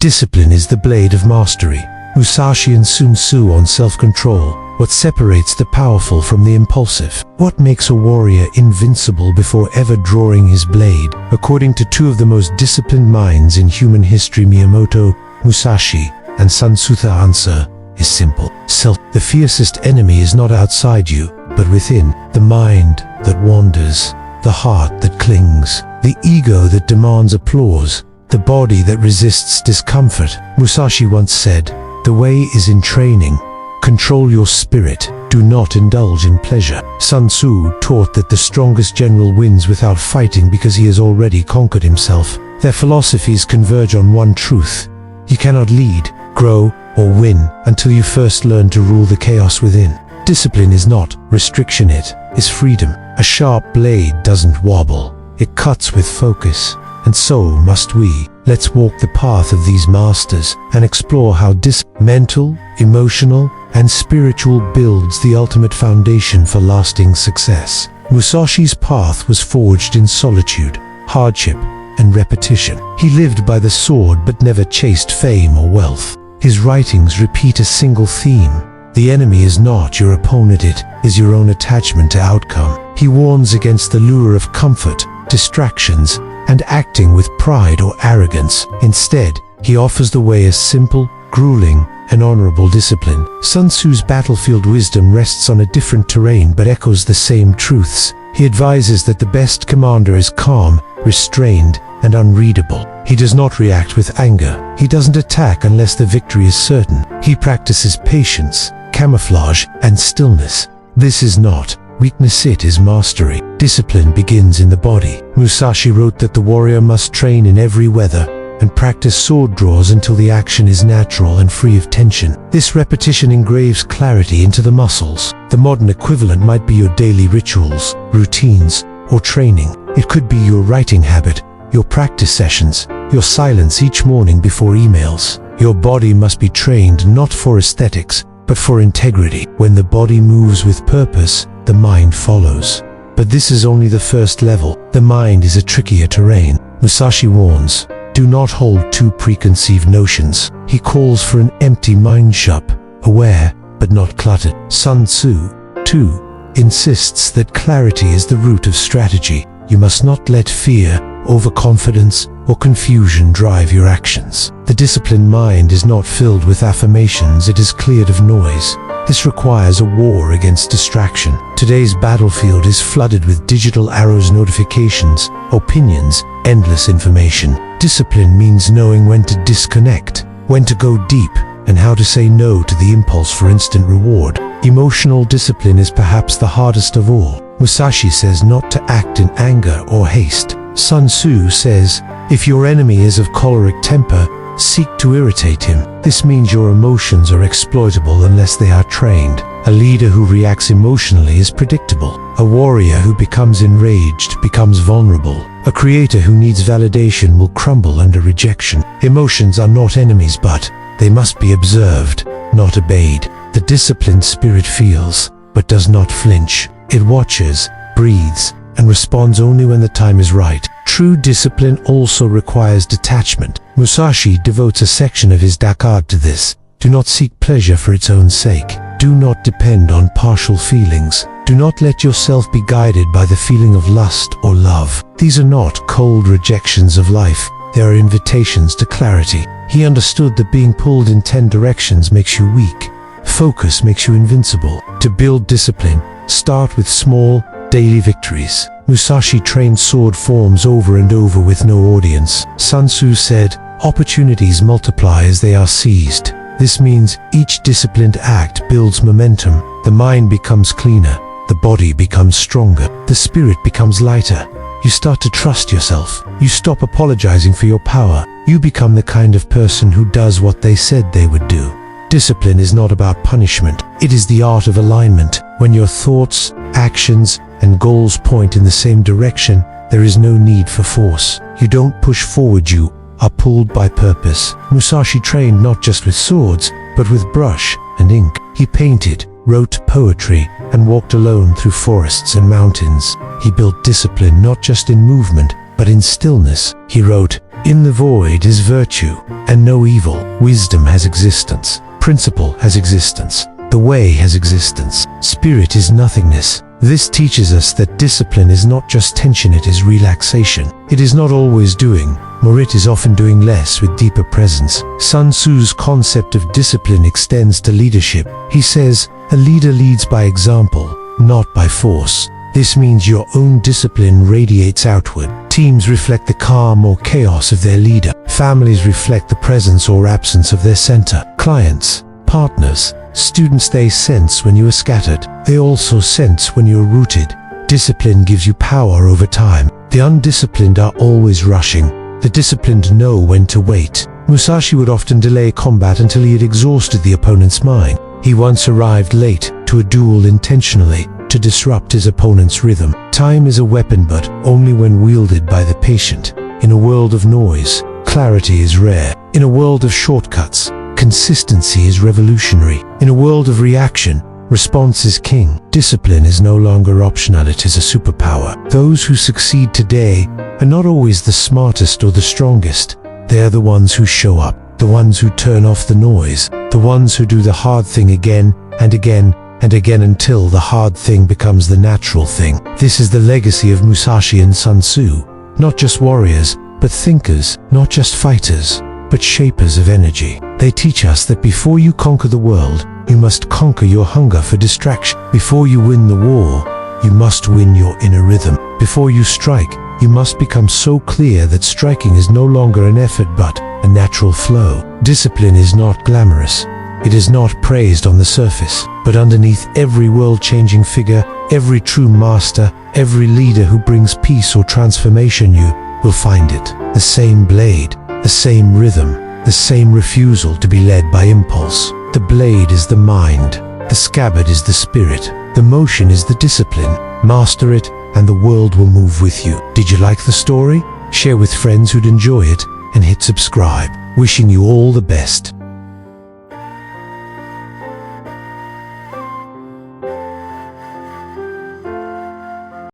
Discipline is the blade of mastery. Musashi and Sun Tzu on self-control. What separates the powerful from the impulsive? What makes a warrior invincible before ever drawing his blade? According to two of the most disciplined minds in human history, Miyamoto, Musashi, and Sun Tzu, the answer is simple. Self. The fiercest enemy is not outside you, but within. The mind that wanders, the heart that clings, the ego that demands applause, the body that resists discomfort. Musashi once said, "The way is in training. Control your spirit. Do not indulge in pleasure." Sun Tzu taught that the strongest general wins without fighting because he has already conquered himself. Their philosophies converge on one truth. You cannot lead, grow, or win until you first learn to rule the chaos within. Discipline is not restriction, it is freedom. A sharp blade doesn't wobble. It cuts with focus. And so must we. Let's walk the path of these masters and explore how mental, emotional, and spiritual builds the ultimate foundation for lasting success. Musashi's path was forged in solitude, hardship, and repetition. He lived by the sword but never chased fame or wealth. His writings repeat a single theme. The enemy is not your opponent, it is your own attachment to outcome. He warns against the lure of comfort, distractions, and acting with pride or arrogance. Instead, he offers the way as simple, grueling, and honorable discipline. Sun Tzu's battlefield wisdom rests on a different terrain but echoes the same truths. He advises that the best commander is calm, restrained, and unreadable. He does not react with anger. He doesn't attack unless the victory is certain. He practices patience, camouflage, and stillness. This is not weakness, it is mastery. Discipline begins in the body. Musashi wrote that the warrior must train in every weather and practice sword draws until the action is natural and free of tension. This repetition engraves clarity into the muscles. The modern equivalent might be your daily rituals, routines, or training. It could be your writing habit, your practice sessions, your silence each morning before emails. Your body must be trained not for aesthetics, but for integrity. When the body moves with purpose, the mind follows. But this is only the first level. The mind is a trickier terrain. Musashi warns, do not hold too preconceived notions. He calls for an empty mind shop, aware but not cluttered. Sun Tzu, too, insists that clarity is the root of strategy. You must not let fear, overconfidence, or confusion drive your actions. The disciplined mind is not filled with affirmations, it is cleared of noise. This requires a war against distraction. Today's battlefield is flooded with digital arrows, notifications, opinions, endless information. Discipline means knowing when to disconnect, when to go deep, and how to say no to the impulse for instant reward. Emotional discipline is perhaps the hardest of all. Musashi says not to act in anger or haste. Sun Tzu says, if your enemy is of choleric temper, seek to irritate him. This means your emotions are exploitable unless they are trained. A leader who reacts emotionally is predictable. A warrior who becomes enraged becomes vulnerable. A creator who needs validation will crumble under rejection. Emotions are not enemies, but they must be observed, not obeyed. The disciplined spirit feels, but does not flinch. It watches, breathes, and responds only when the time is right. True discipline also requires detachment. Musashi devotes a section of his Dakar to this. Do not seek pleasure for its own sake. Do not depend on partial feelings. Do not let yourself be guided by the feeling of lust or love. These are not cold rejections of life. They are invitations to clarity. He understood that being pulled in 10 directions makes you weak. Focus makes you invincible. To build discipline, start with small, daily victories. Musashi trained sword forms over and over with no audience. Sun Tzu said, opportunities multiply as they are seized. This means each disciplined act builds momentum. The mind becomes cleaner. The body becomes stronger. The spirit becomes lighter. You start to trust yourself. You stop apologizing for your power. You become the kind of person who does what they said they would do. Discipline is not about punishment. It is the art of alignment. When your thoughts, actions, and goals point in the same direction, there is no need for force. You don't push forward, you are pulled by purpose. Musashi trained not just with swords, but with brush and ink. He painted, wrote poetry, and walked alone through forests and mountains. He built discipline not just in movement, but in stillness. He wrote, "In the void is virtue, and no evil. Wisdom has existence. Principle has existence. The way has existence. Spirit is nothingness. This teaches us that discipline is not just tension, it is relaxation. It is not always doing more, it is often doing less with deeper presence. Sun Tzu's concept of discipline extends to leadership. He says, a leader leads by example, not by force. This means your own discipline radiates outward. Teams reflect the calm or chaos of their leader. Families reflect the presence or absence of their center. Clients, partners, students, they sense when you are scattered. They also sense when you are rooted. Discipline gives you power over time. The undisciplined are always rushing. The disciplined know when to wait. Musashi would often delay combat until he had exhausted the opponent's mind. He once arrived late to a duel intentionally to disrupt his opponent's rhythm. Time is a weapon, but only when wielded by the patient. In a world of noise, clarity is rare. In a world of shortcuts, consistency is revolutionary. In a world of reaction, response is king. Discipline is no longer optional, it is a superpower. Those who succeed today are not always the smartest or the strongest. They are the ones who show up, the ones who turn off the noise, the ones who do the hard thing again and again and again until the hard thing becomes the natural thing. This is the legacy of Musashi and Sun Tzu. Not just warriors, but thinkers. Not just fighters, but shapers of energy. They teach us that before you conquer the world, you must conquer your hunger for distraction. Before you win the war, you must win your inner rhythm. Before you strike, you must become so clear that striking is no longer an effort but a natural flow. Discipline is not glamorous. It is not praised on the surface, but underneath every world-changing figure, every true master, every leader who brings peace or transformation, you will find it. The same blade, the same rhythm, the same refusal to be led by impulse. The blade is the mind, the scabbard is the spirit, the motion is the discipline. Master it, and the world will move with you. Did you like the story? Share with friends who'd enjoy it, and hit subscribe. Wishing you all the best.